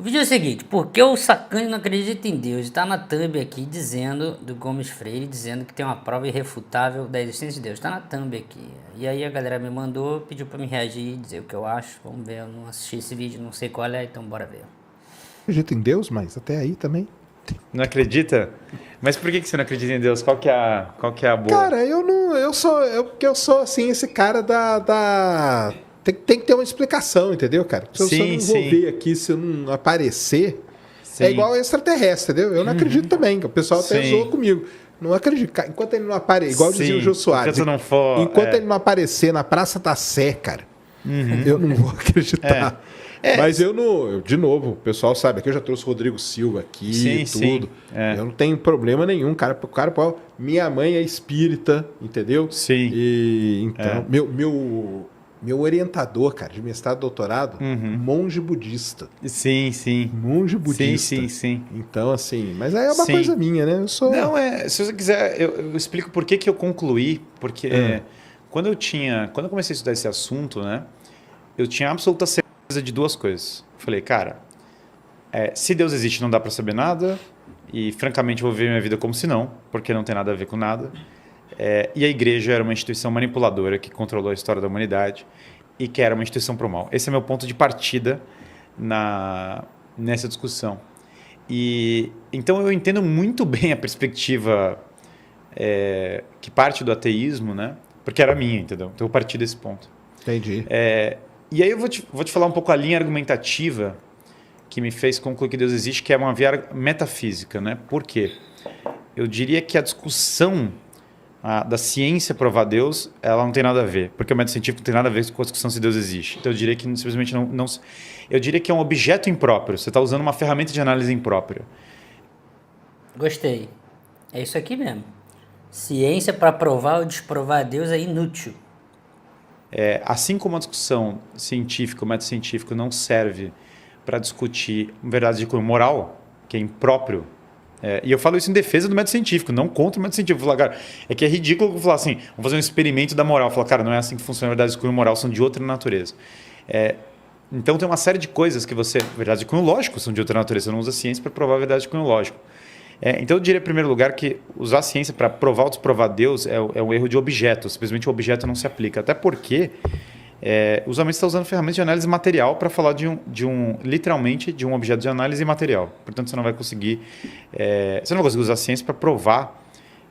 O vídeo é o seguinte, porque o Sacani não acredita em Deus? Está na thumb aqui dizendo, do Gomes Freire, dizendo que tem uma prova irrefutável da existência de Deus. Está na thumb aqui. E aí a galera me mandou, pediu para me reagir, dizer o que eu acho. Vamos ver, eu não assisti esse vídeo, não sei qual é, então bora ver. Acredito em Deus, mas até aí também. Não acredita? Mas por que você não acredita em Deus? Qual que é a boa? Cara, porque eu sou assim, esse cara da tem que ter uma explicação, entendeu, cara? Se eu não vou ver aqui, se eu não aparecer, é igual extraterrestre, entendeu? Eu não acredito também, que o pessoal até zoou comigo. Não acredito. Enquanto ele não aparecer, igual dizia o Jô Soares, enquanto ele não aparecer na Praça da Sé, cara, eu não vou acreditar. Mas de novo, o pessoal sabe, aqui eu já trouxe o Rodrigo Silva aqui, tudo. Eu não tenho problema nenhum, cara, minha mãe é espírita, entendeu? Sim. E então, meu orientador, cara, de mestrado e doutorado, monge budista. Sim. Monge budista. Sim. Então, assim, mas aí é uma coisa minha, né? Se você quiser, eu explico por que eu concluí, porque quando eu comecei a estudar esse assunto, né, eu tinha absoluta certeza de duas coisas. Falei, cara, se Deus existe não dá para saber nada e, francamente, vou viver minha vida como se não, porque não tem nada a ver com nada. E a igreja era uma instituição manipuladora que controlou a história da humanidade e que era uma instituição pro mal. Esse é meu ponto de partida nessa discussão. E então eu entendo muito bem a perspectiva que parte do ateísmo, né? Porque era minha, entendeu? Então eu parti desse ponto. Entendi. E aí eu vou te falar um pouco a linha argumentativa que me fez concluir que Deus existe, que é uma via metafísica, né? Por quê? Eu diria que a discussão da ciência provar Deus, ela não tem nada a ver, porque o método científico não tem nada a ver com a discussão se Deus existe. Então eu diria que simplesmente não eu diria que é um objeto impróprio. Você está usando uma ferramenta de análise imprópria. Gostei. É isso aqui mesmo. Ciência para provar ou desprovar Deus é inútil. Assim como a discussão científica, o método científico não serve para discutir verdades de cunho moral, que é impróprio. E eu falo isso em defesa do método científico, não contra o método científico. Eu falo, cara, que é ridículo falar assim, vamos fazer um experimento da moral. Eu falo, cara, não é assim que funciona. Verdades de cunho moral são de outra natureza. Então tem uma série de coisas que verdades de cunho lógico são de outra natureza. Você não usa a ciência para provar a verdade de cunho lógico. Então eu diria, em primeiro lugar, que usar a ciência para provar ou desprovar Deus é um erro de objeto. Simplesmente o objeto não se aplica. Até porque usualmente você está usando ferramentas de análise material para falar literalmente de um objeto de análise material. Portanto, você não vai conseguir usar a ciência para provar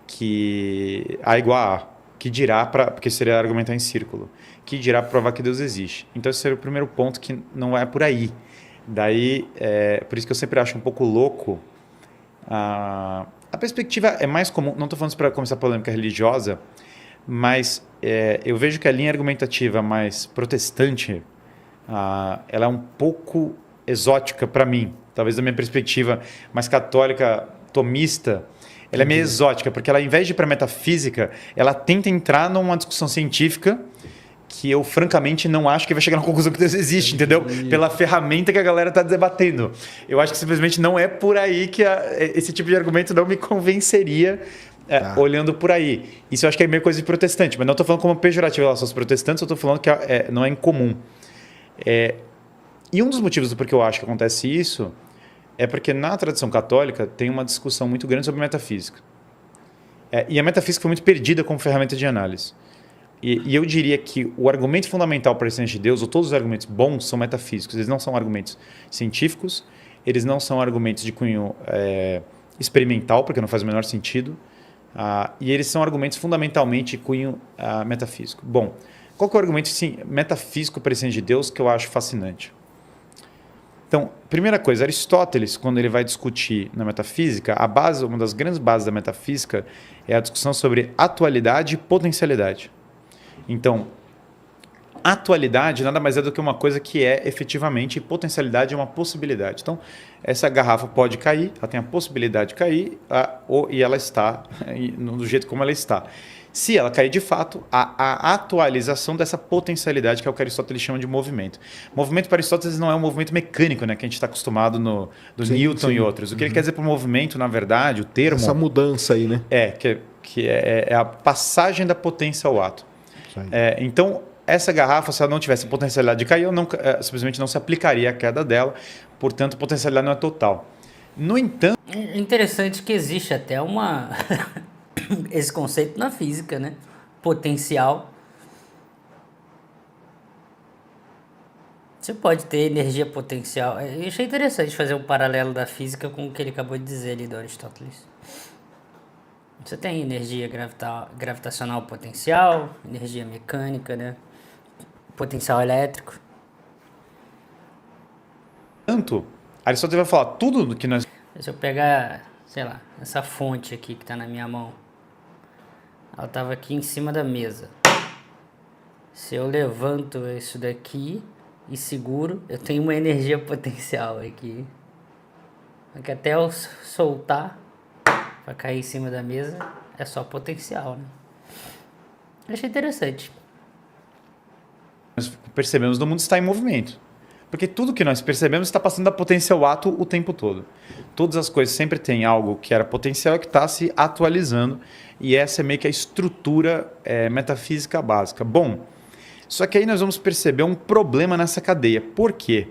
que A igual a A, que dirá porque seria argumentar em círculo, que dirá provar que Deus existe. Então esse seria o primeiro ponto, que não é por aí. Daí, por isso que eu sempre acho um pouco louco. A perspectiva é mais comum, não estou falando isso para começar a polêmica religiosa, mas eu vejo que a linha argumentativa mais protestante, ela é um pouco exótica para mim. Talvez da minha perspectiva mais católica, tomista, ela é meio exótica, porque ela, ao invés de ir para a metafísica, ela tenta entrar numa discussão científica que eu, francamente, não acho que vai chegar na conclusão que Deus existe, entendeu? Pela ferramenta que a galera está debatendo. Eu acho que simplesmente não é por aí que esse tipo de argumento não me convenceria olhando por aí. Isso eu acho que é meio coisa de protestante, mas não estou falando como pejorativo em relação aos protestantes, eu estou falando que não é incomum. E um dos motivos do porquê eu acho que acontece isso é porque na tradição católica tem uma discussão muito grande sobre metafísica. E a metafísica foi muito perdida como ferramenta de análise. E eu diria que o argumento fundamental para a existência de Deus, ou todos os argumentos bons, são metafísicos. Eles não são argumentos científicos, eles não são argumentos de cunho experimental, porque não faz o menor sentido, e eles são argumentos fundamentalmente de cunho metafísico. Bom, qual que é o argumento metafísico para a existência de Deus que eu acho fascinante? Então, primeira coisa, Aristóteles, quando ele vai discutir na metafísica, uma das grandes bases da metafísica é a discussão sobre atualidade e potencialidade. Então, atualidade nada mais é do que uma coisa que é efetivamente, e potencialidade é uma possibilidade. Então, essa garrafa pode cair, ela tem a possibilidade de cair, e ela está do jeito como ela está. Se ela cair de fato, a atualização dessa potencialidade, que é o que Aristóteles chama de movimento. Movimento para Aristóteles não é um movimento mecânico, né, que a gente está acostumado do Newton e outros. O que ele quer dizer por movimento, na verdade, o termo... Essa mudança aí, né? Que é a passagem da potência ao ato. Então, essa garrafa, se ela não tivesse potencialidade de cair, simplesmente não se aplicaria a queda dela, portanto, a potencialidade não é total. No entanto... É interessante que existe até esse conceito na física, né? Potencial. Você pode ter energia potencial. Eu achei interessante fazer um paralelo da física com o que ele acabou de dizer ali do Aristóteles. Você tem energia gravitacional potencial, energia mecânica, né? Potencial elétrico. Tanto, Aristóteles vai falar tudo do que nós... Se eu pegar, sei lá, essa fonte aqui que está na minha mão, ela estava aqui em cima da mesa. Se eu levanto isso daqui e seguro, eu tenho uma energia potencial aqui. Porque até eu soltar para cair em cima da mesa, é só potencial, né? Achei interessante. Nós percebemos no mundo está em movimento. Porque tudo que nós percebemos está passando da potência ao ato o tempo todo. Todas as coisas sempre têm algo que era potencial e que está se atualizando. E essa é meio que a estrutura metafísica básica. Bom, só que aí nós vamos perceber um problema nessa cadeia. Por quê?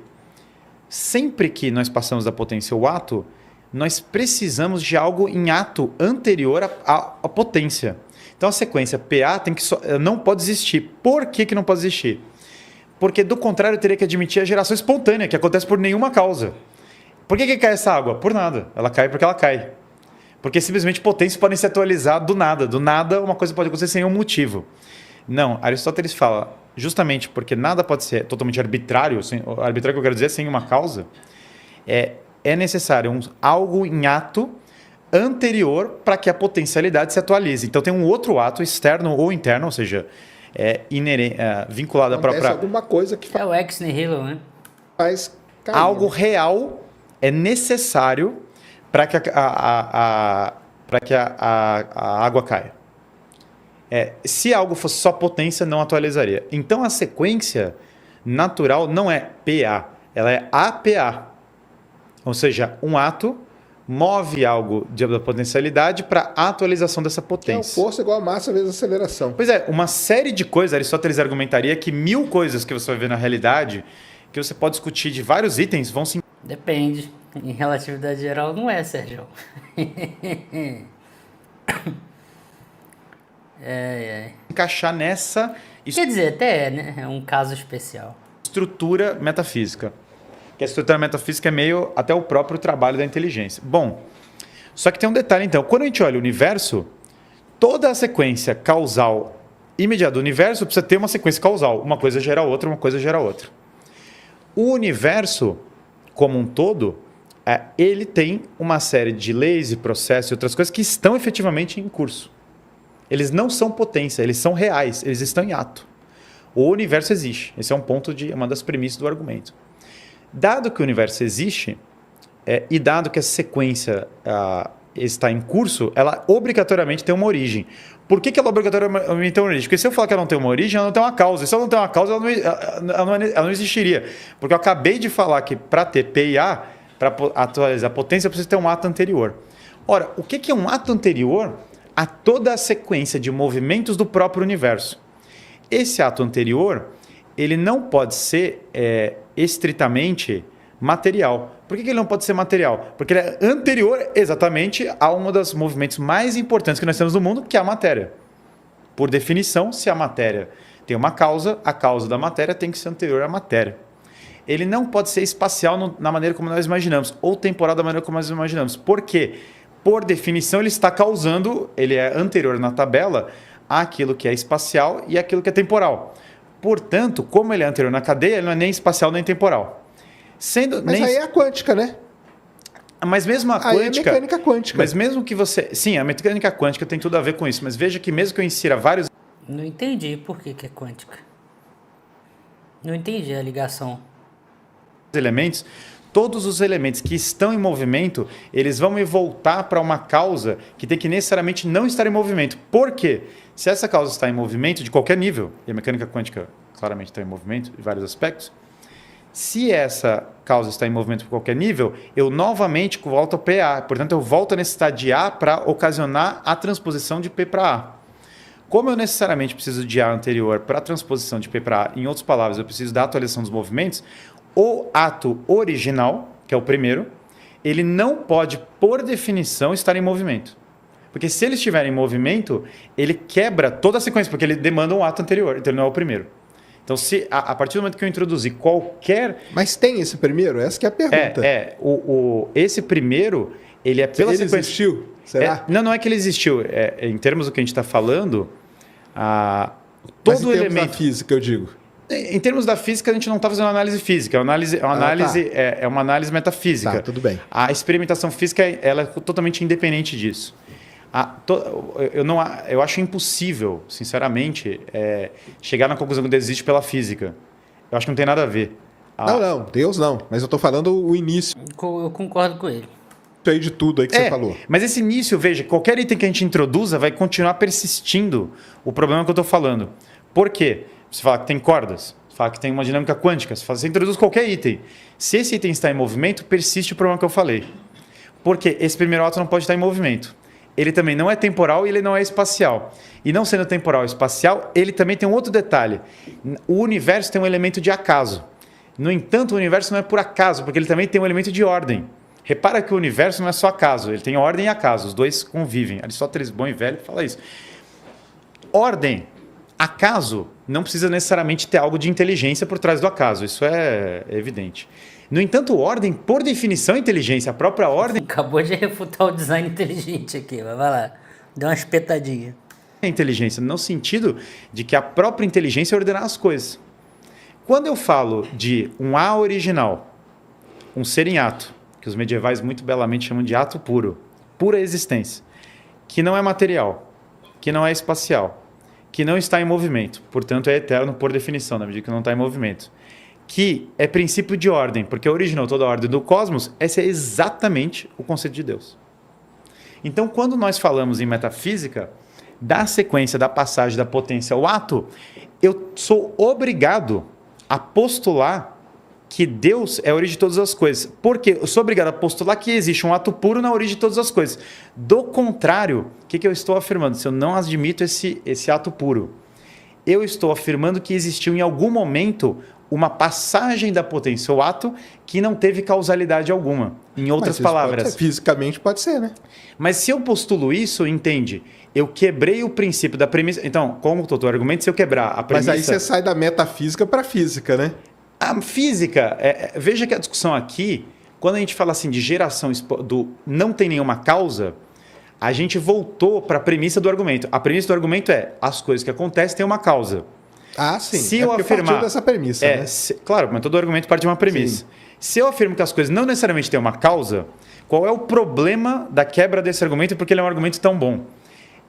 Sempre que nós passamos da potência ao ato, nós precisamos de algo em ato anterior à potência. Então a sequência PA não pode existir. Por que não pode existir? Porque, do contrário, eu teria que admitir a geração espontânea, que acontece por nenhuma causa. Por que cai essa água? Por nada. Ela cai porque ela cai. Porque, simplesmente, potências podem se atualizar do nada. Do nada, uma coisa pode acontecer sem um motivo. Não, Aristóteles fala, justamente porque nada pode ser totalmente arbitrário, arbitrário que eu quero dizer, sem uma causa, é necessário algo em ato anterior para que a potencialidade se atualize. Então, tem um outro ato externo ou interno, ou seja... vinculada à própria... alguma coisa que é o ex nihilo, né? Faz cair. Algo real é necessário para que a água caia. Se algo fosse só potência, não atualizaria. Então, a sequência natural não é PA, ela é APA. Ou seja, um ato move algo da potencialidade para a atualização dessa potência. Que é força igual a massa vezes aceleração. Pois é, uma série de coisas, Aristóteles argumentaria que 1000 coisas que você vai ver na realidade, que você pode discutir de vários itens, vão se... Depende. Em relatividade geral não é, Sérgio. encaixar nessa... Quer dizer, até né? É um caso especial. Estrutura metafísica. Que a estrutura metafísica é meio até o próprio trabalho da inteligência. Bom, só que tem um detalhe então. Quando a gente olha o universo, toda a sequência causal imediata do universo precisa ter uma sequência causal. Uma coisa gera outra, uma coisa gera outra. O universo, como um todo, ele tem uma série de leis e processos e outras coisas que estão efetivamente em curso. Eles não são potência, eles são reais, eles estão em ato. O universo existe. Esse é um ponto uma das premissas do argumento. Dado que o universo existe, e dado que a sequência está em curso, ela obrigatoriamente tem uma origem. Por que ela obrigatoriamente tem uma origem? Porque se eu falar que ela não tem uma origem, ela não tem uma causa. E se ela não tem uma causa, ela não existiria. Porque eu acabei de falar que para ter P e A, para atualizar a potência, eu preciso ter um ato anterior. Ora, o que é um ato anterior a toda a sequência de movimentos do próprio universo? Esse ato anterior, ele não pode ser estritamente material. Por que ele não pode ser material? Porque ele é anterior exatamente a um dos movimentos mais importantes que nós temos no mundo, que é a matéria. Por definição, se a matéria tem uma causa, a causa da matéria tem que ser anterior à matéria. Ele não pode ser espacial na maneira como nós imaginamos, ou temporal da maneira como nós imaginamos. Por quê? Por definição, ele está causando, ele é anterior na tabela àquilo que é espacial e àquilo que é temporal. Portanto, como ele é anterior na cadeia, ele não é nem espacial nem temporal. Aí é a quântica, né? Mas mesmo a quântica... é a mecânica quântica. Mas mesmo que você... Sim, a mecânica quântica tem tudo a ver com isso. Mas veja que mesmo que eu insira vários... Não entendi por que é quântica. Não entendi a ligação. Elementos, todos os elementos que estão em movimento, eles vão me voltar para uma causa que tem que necessariamente não estar em movimento. Por quê? Se essa causa está em movimento de qualquer nível, e a mecânica quântica claramente está em movimento em vários aspectos, se essa causa está em movimento por qualquer nível, eu novamente volto ao PA. Portanto, eu volto a necessidade de A para ocasionar a transposição de P para A. Como eu necessariamente preciso de A anterior para a transposição de P para A, em outras palavras, eu preciso da atualização dos movimentos, o ato original, que é o primeiro, ele não pode, por definição, estar em movimento. Porque se ele estiver em movimento, ele quebra toda a sequência, porque ele demanda um ato anterior, então ele não é o primeiro. Então, se a partir do momento que eu introduzir qualquer... Mas tem esse primeiro? Essa que é a pergunta. Esse primeiro, ele é pela sequência... Ele existiu? Será? Não é que ele existiu. Em termos do que a gente está falando, todo Mas em termos elemento... da física, eu digo. Em termos da física, a gente não está fazendo análise física. É uma análise metafísica. Tá, tudo bem. A experimentação física ela é totalmente independente disso. Eu acho impossível, sinceramente, chegar na conclusão que Deus existe pela física. Eu acho que não tem nada a ver. Não, Deus não. Mas eu estou falando o início. Eu concordo com ele. Isso aí de tudo aí que você falou. Mas esse início, veja, qualquer item que a gente introduza vai continuar persistindo o problema que eu estou falando. Por quê? Você fala que tem cordas, você fala que tem uma dinâmica quântica, você introduz qualquer item. Se esse item está em movimento, persiste o problema que eu falei. Porque esse primeiro ato não pode estar em movimento. Ele também não é temporal e ele não é espacial. E não sendo temporal e espacial, ele também tem um outro detalhe. O universo tem um elemento de acaso. No entanto, o universo não é por acaso, porque ele também tem um elemento de ordem. Repara que o universo não é só acaso, ele tem ordem e acaso, os dois convivem. Aristóteles, bom e velho, fala isso. Ordem, acaso, não precisa necessariamente ter algo de inteligência por trás do acaso, isso é evidente. No entanto, ordem, por definição, é inteligência. A própria ordem... Acabou de refutar o design inteligente aqui, mas vai lá. Deu uma espetadinha. É inteligência, no sentido de que a própria inteligência é ordenar as coisas. Quando eu falo de um A original, um ser em ato, que os medievais muito belamente chamam de ato puro, pura existência, que não é material, que não é espacial, que não está em movimento, portanto é eterno por definição, na medida que não está em movimento, que é princípio de ordem, porque originou toda a ordem do cosmos, esse é exatamente o conceito de Deus. Então, quando nós falamos em metafísica, da sequência da passagem da potência ao ato, eu sou obrigado a postular que Deus é a origem de todas as coisas. Porque eu sou obrigado a postular que existe um ato puro na origem de todas as coisas. Do contrário, o que eu estou afirmando? Se eu não admito esse ato puro, eu estou afirmando que existiu em algum momento uma passagem da potência ao ato que não teve causalidade alguma. Em outras palavras... Fisicamente pode ser, né? Mas se eu postulo isso, entende? Eu quebrei o princípio da premissa... Então, como o doutor argumenta, se eu quebrar a premissa... Mas aí você sai da metafísica para a física, né? A física... veja que a discussão aqui, quando a gente fala assim de geração do não tem nenhuma causa, a gente voltou para a premissa do argumento. A premissa do argumento é as coisas que acontecem têm uma causa. Ah, sim. Se eu afirmar partiu dessa premissa, né? Claro, mas todo argumento parte de uma premissa. Sim. Se eu afirmo que as coisas não necessariamente têm uma causa, qual é o problema da quebra desse argumento? Porque ele é um argumento tão bom.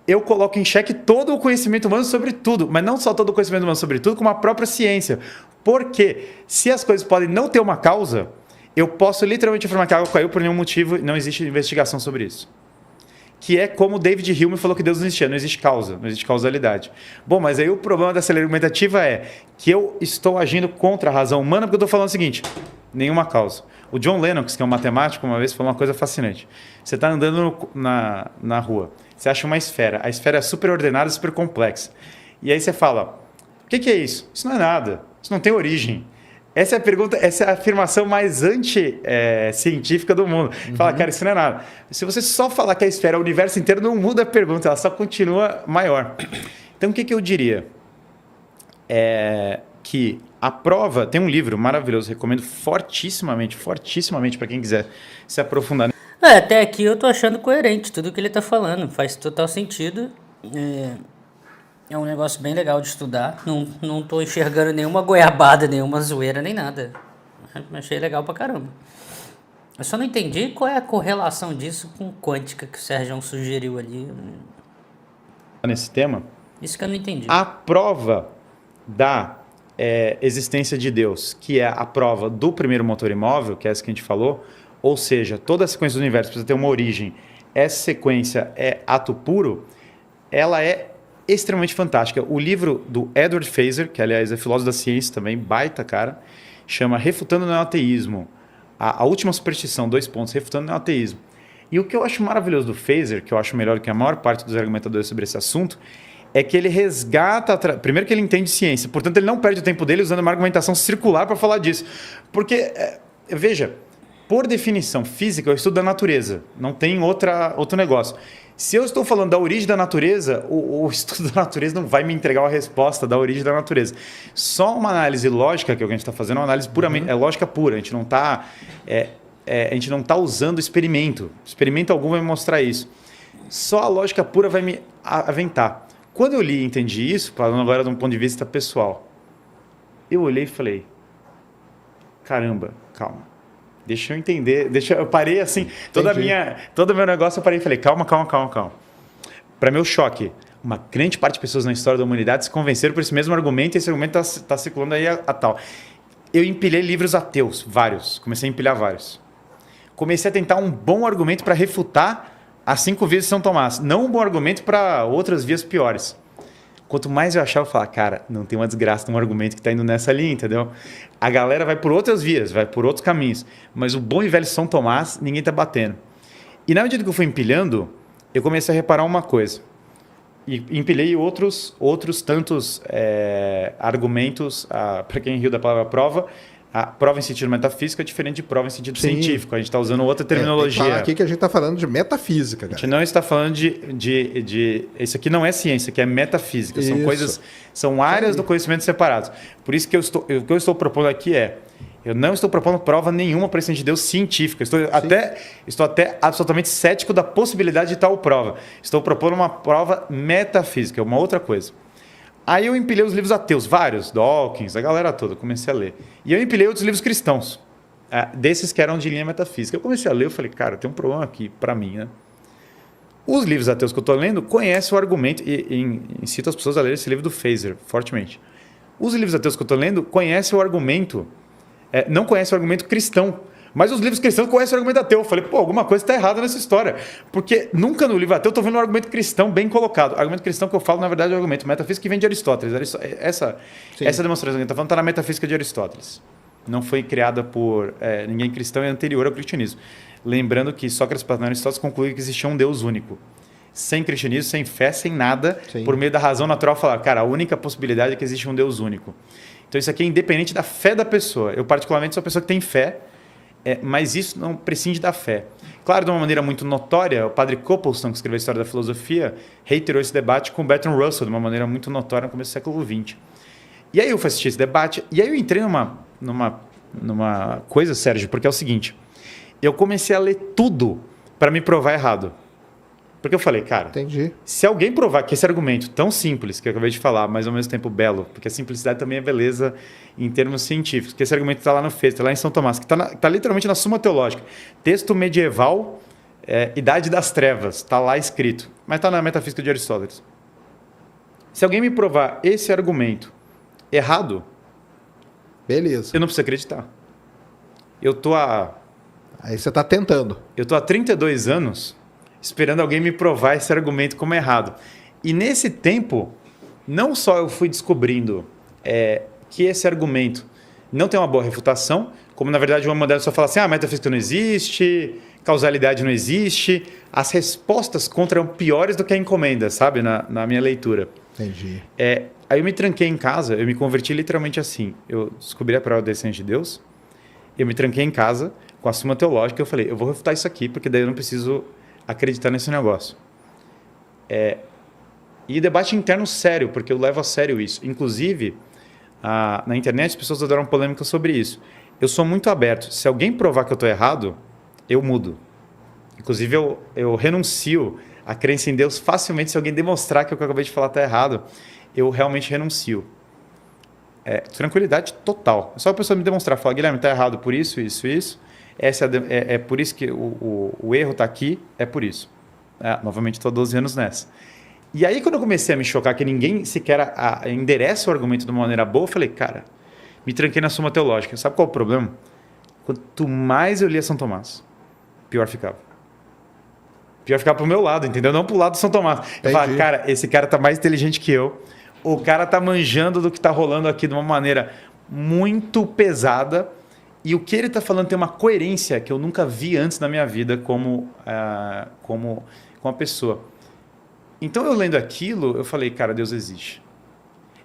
Eu coloco em xeque todo o conhecimento humano sobre tudo, mas não só todo o conhecimento humano sobre tudo, como a própria ciência. Porque se as coisas podem não ter uma causa, eu posso literalmente afirmar que a água caiu por nenhum motivo e não existe investigação sobre isso. Que é como David Hume falou que Deus não existia, não existe causa, não existe causalidade. Bom, mas aí o problema dessa lei argumentativa é que eu estou agindo contra a razão humana porque eu estou falando o seguinte, nenhuma causa. O John Lennox, que é um matemático, uma vez falou uma coisa fascinante. Você está andando na rua, você acha uma esfera, a esfera é super ordenada, super complexa. E aí você fala, o que é isso? Isso não é nada, isso não tem origem. Essa é a pergunta, essa é a afirmação mais anti-científica do mundo. Fala, cara, isso não é nada. Se você só falar que a esfera é o universo inteiro, não muda a pergunta, ela só continua maior. Então, o que eu diria? Que a prova... Tem um livro maravilhoso, recomendo fortissimamente para quem quiser se aprofundar. Até aqui eu tô achando coerente tudo que ele tá falando, faz total sentido. É um negócio bem legal de estudar. Não tô enxergando nenhuma goiabada, nenhuma zoeira, nem nada. Achei legal pra caramba. Eu só não entendi qual é a correlação disso com quântica que o Sérgio sugeriu ali. Nesse tema? Isso que eu não entendi. A prova da existência de Deus, que é a prova do primeiro motor imóvel, que é essa que a gente falou, ou seja, toda a sequência do universo precisa ter uma origem, essa sequência é ato puro, ela é extremamente fantástica. O livro do Edward Feser, que aliás é filósofo da ciência também, baita cara, chama Refutando o Neoateísmo. A última superstição, 2 pontos, refutando o neoateísmo. E o que eu acho maravilhoso do Feser, que eu acho melhor que a maior parte dos argumentadores sobre esse assunto, é que ele resgata... Primeiro que ele entende ciência, portanto ele não perde o tempo dele usando uma argumentação circular para falar disso. Porque, veja, por definição física, eu estudo da natureza, não tem outro negócio. Se eu estou falando da origem da natureza, o estudo da natureza não vai me entregar uma resposta da origem da natureza. Só uma análise lógica, que é o que a gente está fazendo, é uma análise puramente, é lógica pura. A gente não está usando experimento. Experimento algum vai me mostrar isso. Só a lógica pura vai me aventar. Quando eu li e entendi isso, falando agora de um ponto de vista pessoal, eu olhei e falei, caramba, calma. Deixa eu entender, eu parei assim, todo o meu negócio eu parei e falei, calma. Para meu choque, uma grande parte de pessoas na história da humanidade se convenceram por esse mesmo argumento, e esse argumento está circulando aí a tal. Eu empilhei livros ateus, vários, comecei a empilhar vários. Comecei a tentar um bom argumento para refutar as 5 vias de São Tomás, não um bom argumento para outras vias piores. Quanto mais eu achava, eu falava, cara, não tem uma desgraça num argumento que está indo nessa linha, entendeu? A galera vai por outras vias, vai por outros caminhos. Mas o bom e velho São Tomás, ninguém está batendo. E na medida que eu fui empilhando, eu comecei a reparar uma coisa. E empilhei outros tantos argumentos, para quem riu da palavra prova. A prova em sentido metafísico é diferente de prova em sentido científico. A gente está usando outra terminologia. Tem que falar aqui que a gente está falando de metafísica. Cara. A gente não está falando de... Isso aqui não é ciência, isso aqui é metafísica. São coisas, são áreas do conhecimento separadas. Por isso que o que eu estou propondo aqui eu não estou propondo prova nenhuma para a existência de Deus científica. Estou até absolutamente cético da possibilidade de tal prova. Estou propondo uma prova metafísica, é uma outra coisa. Aí eu empilhei os livros ateus, vários, Dawkins, a galera toda, comecei a ler. E eu empilhei outros livros cristãos, desses que eram de linha metafísica. Eu comecei a ler, eu falei, cara, tem um problema aqui para mim, né? Os livros ateus que eu estou lendo conhecem o argumento, e incito as pessoas a ler esse livro do Fraser, fortemente. Os livros ateus que eu estou lendo conhecem o argumento, não conhecem o argumento cristão. Mas os livros cristãos conhecem o argumento ateu. Eu falei, alguma coisa está errada nessa história. Porque nunca no livro ateu eu estou vendo um argumento cristão bem colocado. O argumento cristão que eu falo, na verdade, é o argumento metafísico que vem de Aristóteles. Essa demonstração que a gente está falando está na metafísica de Aristóteles. Não foi criada por ninguém cristão, é anterior ao cristianismo. Lembrando que Sócrates, Platão e Aristóteles concluíram que existia um Deus único. Sem cristianismo, sem fé, sem nada, por meio da razão natural, falar, cara, a única possibilidade é que existe um Deus único. Então isso aqui é independente da fé da pessoa. Eu, particularmente, sou uma pessoa que tem fé, mas isso não prescinde da fé. Claro, de uma maneira muito notória, o padre Copleston, que escreveu a História da Filosofia, reiterou esse debate com Bertrand Russell, de uma maneira muito notória no começo do século XX. E aí eu fui assistir esse debate, e aí eu entrei numa coisa, Sérgio, porque é o seguinte, eu comecei a ler tudo para me provar errado. Porque eu falei, cara, entendi. Se alguém provar que esse argumento tão simples, que eu acabei de falar, mas ao mesmo tempo belo, porque a simplicidade também é beleza em termos científicos, que esse argumento está lá no Fez, está lá em São Tomás, que está literalmente na Suma Teológica. Texto medieval, Idade das Trevas, está lá escrito, mas está na Metafísica de Aristóteles. Se alguém me provar esse argumento errado, beleza, eu não preciso acreditar. Aí você está tentando. Eu estou há 32 anos... esperando alguém me provar esse argumento como errado. E nesse tempo, não só eu fui descobrindo que esse argumento não tem uma boa refutação, como na verdade uma modelo só fala assim, metafísica não existe, causalidade não existe, as respostas contra eram piores do que a encomenda, sabe, na minha leitura. Entendi. Aí eu me tranquei em casa, eu me converti literalmente assim, eu descobri a prova da existência de Deus, eu me tranquei em casa com a Suma Teológica, eu falei, eu vou refutar isso aqui, porque daí eu não preciso acreditar nesse negócio. E debate interno sério, porque eu levo a sério isso. Inclusive, na internet as pessoas adoram polêmica sobre isso. Eu sou muito aberto. Se alguém provar que eu estou errado, eu mudo. Inclusive, eu renuncio a crença em Deus facilmente se alguém demonstrar que o que eu acabei de falar está errado. Eu realmente renuncio. Tranquilidade total. É só a pessoa me demonstrar, falar, Guilherme, está errado por isso, isso, isso. É por isso que o erro está aqui, é por isso. Novamente, estou há 12 anos nessa. E aí, quando eu comecei a me chocar que ninguém sequer endereça o argumento de uma maneira boa, eu falei, cara, me tranquei na Suma Teológica. Sabe qual é o problema? Quanto mais eu lia São Tomás, pior ficava. Pior ficava para o meu lado, entendeu? Não para o lado de São Tomás. Eu falava, cara, esse cara está mais inteligente que eu. O cara está manjando do que está rolando aqui de uma maneira muito pesada. E o que ele está falando tem uma coerência que eu nunca vi antes na minha vida como uma pessoa. Então, eu lendo aquilo, eu falei, cara, Deus existe.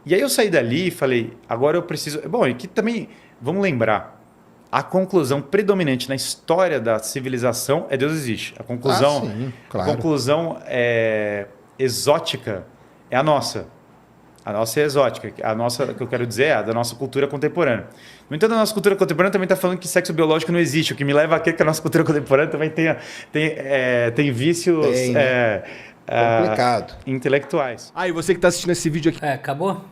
E aí eu saí dali e falei, agora eu preciso... Bom, e que também, vamos lembrar, a conclusão predominante na história da civilização é Deus existe. A conclusão, sim, claro. a conclusão exótica é a nossa. A nossa é exótica. A nossa, que eu quero dizer, é a da nossa cultura contemporânea. No entanto, a nossa cultura contemporânea também está falando que sexo biológico não existe, o que me leva a crer que a nossa cultura contemporânea também tem vícios complicado. intelectuais. E você que está assistindo esse vídeo aqui... Acabou?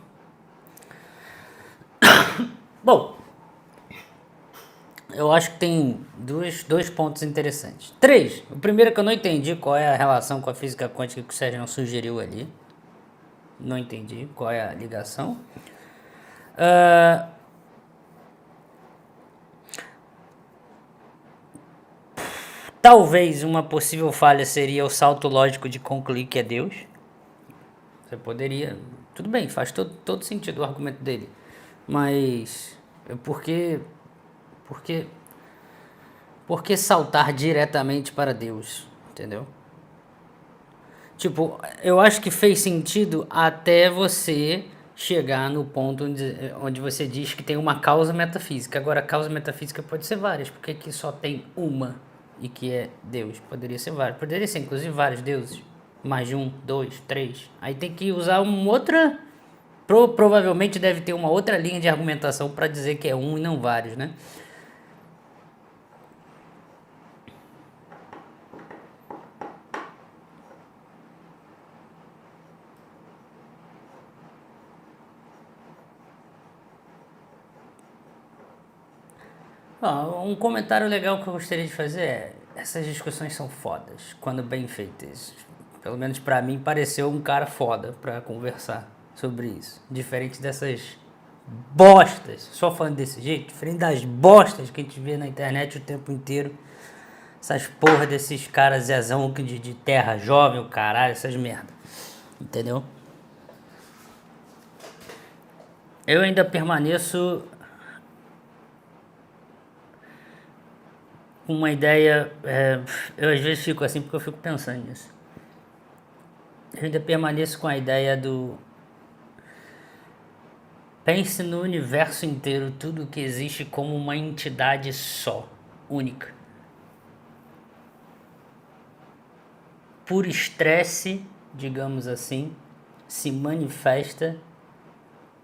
Bom, eu acho que tem dois pontos interessantes. 3. O primeiro é que eu não entendi qual é a relação com a física quântica que o Sérgio não sugeriu ali. Não entendi qual é a ligação. Talvez uma possível falha seria o salto lógico de concluir que é Deus. Você poderia... Tudo bem, faz todo sentido o argumento dele. Mas... Por que saltar diretamente para Deus? Entendeu? Tipo, eu acho que fez sentido até você chegar no ponto onde você diz que tem uma causa metafísica. Agora, a causa metafísica pode ser várias. Por que só tem uma e que é Deus? Poderia ser várias. Poderia ser, inclusive, vários deuses. Mais de 1, 2, 3. Aí tem que usar uma outra... Provavelmente deve ter uma outra linha de argumentação para dizer que é um e não vários, né? Um comentário legal que eu gostaria de fazer é: essas discussões são fodas quando bem feitas. Pelo menos pra mim pareceu um cara foda pra conversar sobre isso. Diferente dessas bostas, só falando desse jeito, diferente das bostas que a gente vê na internet o tempo inteiro. Essas porra desses caras zezão de terra jovem, o caralho, essas merda. Entendeu? Eu ainda permaneço com uma ideia... eu às vezes fico assim porque eu fico pensando nisso. Eu ainda permaneço com a ideia do... Pense no universo inteiro, tudo que existe como uma entidade só, única. Por estresse, digamos assim, se manifesta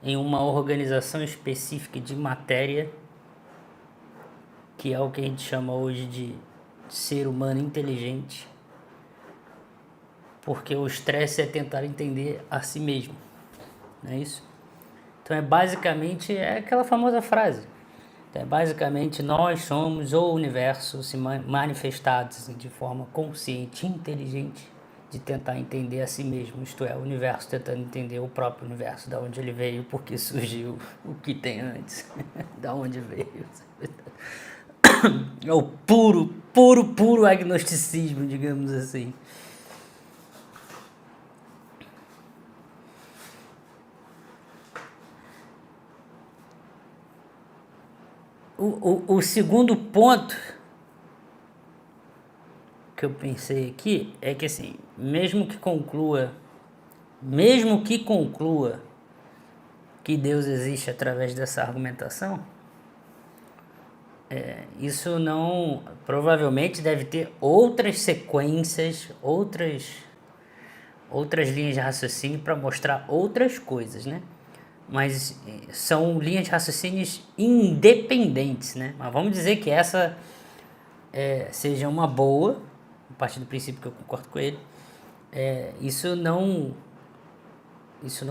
em uma organização específica de matéria, que é o que a gente chama hoje de ser humano inteligente, porque o estresse é tentar entender a si mesmo, não é isso? Então basicamente aquela famosa frase, então basicamente nós somos o universo se manifestado assim, de forma consciente, inteligente, de tentar entender a si mesmo, isto é, o universo tentando entender o próprio universo, da onde ele veio, por que surgiu, o que tem antes, da onde veio. É o puro agnosticismo, digamos assim. O segundo ponto que eu pensei aqui é que assim, mesmo que conclua que Deus existe através dessa argumentação, isso não, provavelmente deve ter outras sequências, outras linhas de raciocínio para mostrar outras coisas, né? Mas são linhas de raciocínios independentes, né? Mas vamos dizer que essa seja uma boa, a partir do princípio que eu concordo com ele, isso não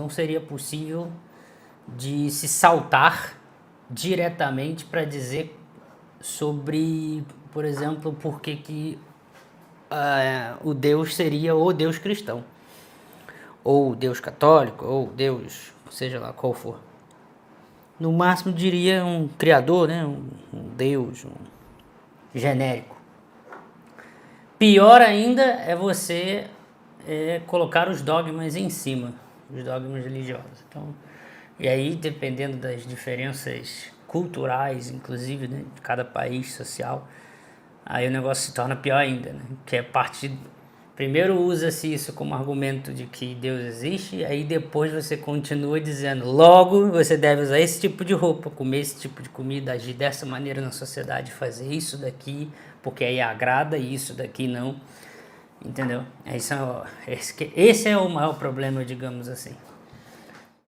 seria possível de se saltar diretamente para dizer sobre, por exemplo, por que o Deus seria o Deus cristão, ou Deus católico, ou Deus, seja lá qual for. No máximo diria um criador, né? um Deus, um genérico. Pior ainda é você colocar os dogmas em cima, os dogmas religiosos. Então, e aí, dependendo das diferenças culturais, inclusive, né, de cada país social, aí o negócio se torna pior ainda, né? Que é partir Primeiro usa-se isso como argumento de que Deus existe, aí depois você continua dizendo, logo você deve usar esse tipo de roupa, comer esse tipo de comida, agir dessa maneira na sociedade, fazer isso daqui, porque aí agrada e isso daqui não. Entendeu? Esse é o maior problema, digamos assim.